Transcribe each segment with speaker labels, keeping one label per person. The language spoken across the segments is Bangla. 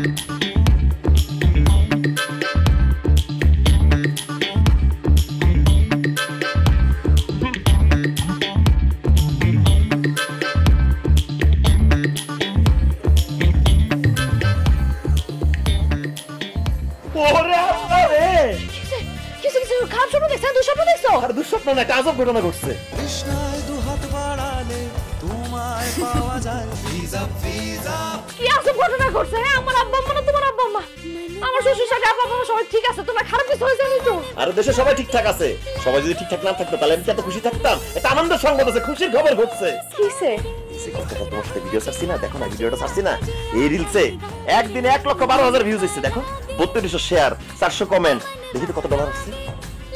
Speaker 1: ওরে আরে
Speaker 2: কিছু কিছু খারাপ স্বপ্ন দেখছো, দুঃস্বপ্ন দেখছো?
Speaker 1: আর দুঃস্বপ্ন না, একটা আজব ঘটনা ঘটছে।
Speaker 3: কৃষ্ণায় দুহাত বাড়ালে তোমায় পাওয়া যায় ভিজা ভিজা।
Speaker 2: কি আজব ঘটনা ঘটছে? হ্যাঁ, আমার আব্বা আম্মা না তোমার আব্বা আম্মা? আমার শ্বশুর শাশুড়ি আব্বা আম্মা সবাই ঠিক আছে, তোমার খারাপ কিছু হয়েছে নি তো?
Speaker 1: আর দেশে সবাই ঠিকঠাক আছে। সবাই যদি ঠিকঠাক না থাকতো তাহলে আমি কি এত খুশি থাকতাম? এটা আনন্দের সংবাদ আছে, খুশির খবর ঘটছে।
Speaker 2: কিসে?
Speaker 1: তোমার সাথে ভিডিও ছাড়ছি না, দেখো না ভিডিওটা ছাড়ছি না, এই রিলসে একদিনে 1,12,000 ভিউজ হচ্ছে। দেখো 3200 শেয়ার, 400 কমেন্ট। দেখি তো কত ডলার আসছে।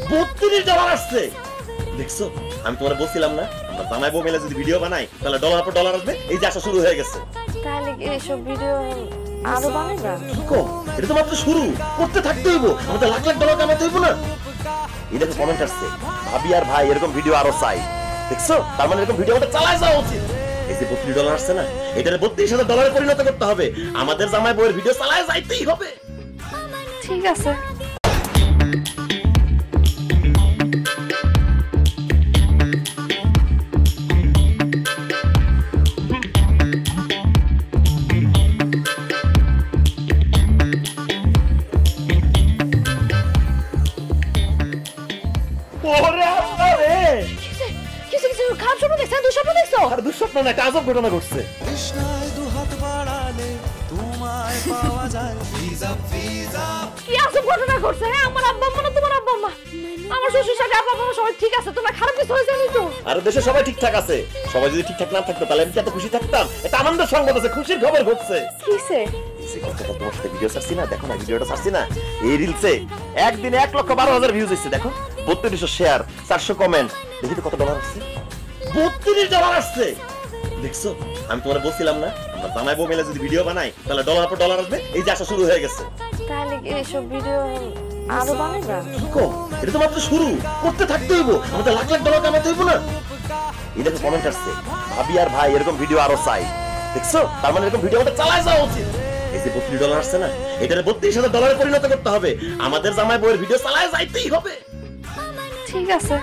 Speaker 1: $32 আসছে। দেখছো, আমি তোমার বলছিলাম না, আমরা জামাই বউ মিলে যদি ভিডিও বানাই তাহলে ডলার পর ডলার আসবে। এই যে আসা শুরু হয়ে গেছে।
Speaker 2: তাহলে কি এইসব ভিডিও আরো বানাইবা?
Speaker 1: দেখো, এটা তো মাত্র শুরু, করতে থাকতে হইব, আমাদের লাখ লাখ ডলার কামাতে হইব না? এই দেখো কমেন্ট আসছে, ভাবি আর ভাই এরকম ভিডিও আরো চাই। দেখছো, তার মানে এরকম ভিডিও আমাদের চালায় যাওয়া উচিত। এই যে $32 আসছে না, এটারে $32,000 পরিণত করতে হবে। আমাদের জামাই বউয়ের ভিডিও চালায় যাইতেই হবে।
Speaker 2: ঠিক আছে।
Speaker 1: ওরে আরে
Speaker 2: কিছু কিছু খারাপ স্বপ্ন দেখছো, দুঃস্বপ্ন দেখছো?
Speaker 1: আর দুঃস্বপ্ন না, একটা আজব ঘটনা ঘটছে।
Speaker 3: কৃষ্ণায় দুহাত বাড়ালে তোমায় পাওয়া যায় ভিজা ভিজা।
Speaker 2: কি আজব ঘটনা ঘটছে? হ্যাঁ, আমার আব্বা আম্মা না তোমার আব্বা আম্মা? আমার শ্বশুর শাশুড়ি আব্বা আম্মা সবাই ঠিক আছে, তোমার খারাপ কিছু হয়েছে নি তো?
Speaker 1: আর দেশে সবাই ঠিকঠাক আছে। সবাই যদি ঠিকঠাক না থাকতো তাহলে আমি কি এত খুশি থাকতাম? এটা আনন্দের সংবাদ আছে, খুশির খবর ঘটছে।
Speaker 2: কিসে?
Speaker 1: তোমার সাথে ভিডিও ছাড়ছি না, দেখো না ভিডিওটা ছাড়ছি না, এই রিলসে একদিনে 1,12,000 ভিউজ হচ্ছে। দেখো 3200 শেয়ার, 400 কমেন্ট। দেখি তো কত ডলার আসছে। $32 আসছে। দেখছো, আমি তোমার বলছিলাম না, আমরা জামাই বউ মিলে যদি ভিডিও বানাই তাহলে ডলার পর ডলার আসবে। এই যে আসা শুরু হয়ে গেছে।
Speaker 2: তাহলে কি এইসব ভিডিও আরো বানাইবা?
Speaker 1: দেখো, এটা তো মাত্র শুরু, করতে থাকতে হইব, আমাদের লাখ লাখ ডলার কামাতে হইব না? এই দেখো কমেন্ট আসছে, ভাবি আর ভাই এরকম ভিডিও আরো চাই। দেখছো, তার মানে এরকম ভিডিও আমাদের চালায় যাওয়া উচিত। এই যে $32 আসছে না, এটারে $32,000 পরিণত করতে হবে। আমাদের জামাই বউয়ের ভিডিও চালায় যাইতেই হবে।
Speaker 2: ঠিক আছে।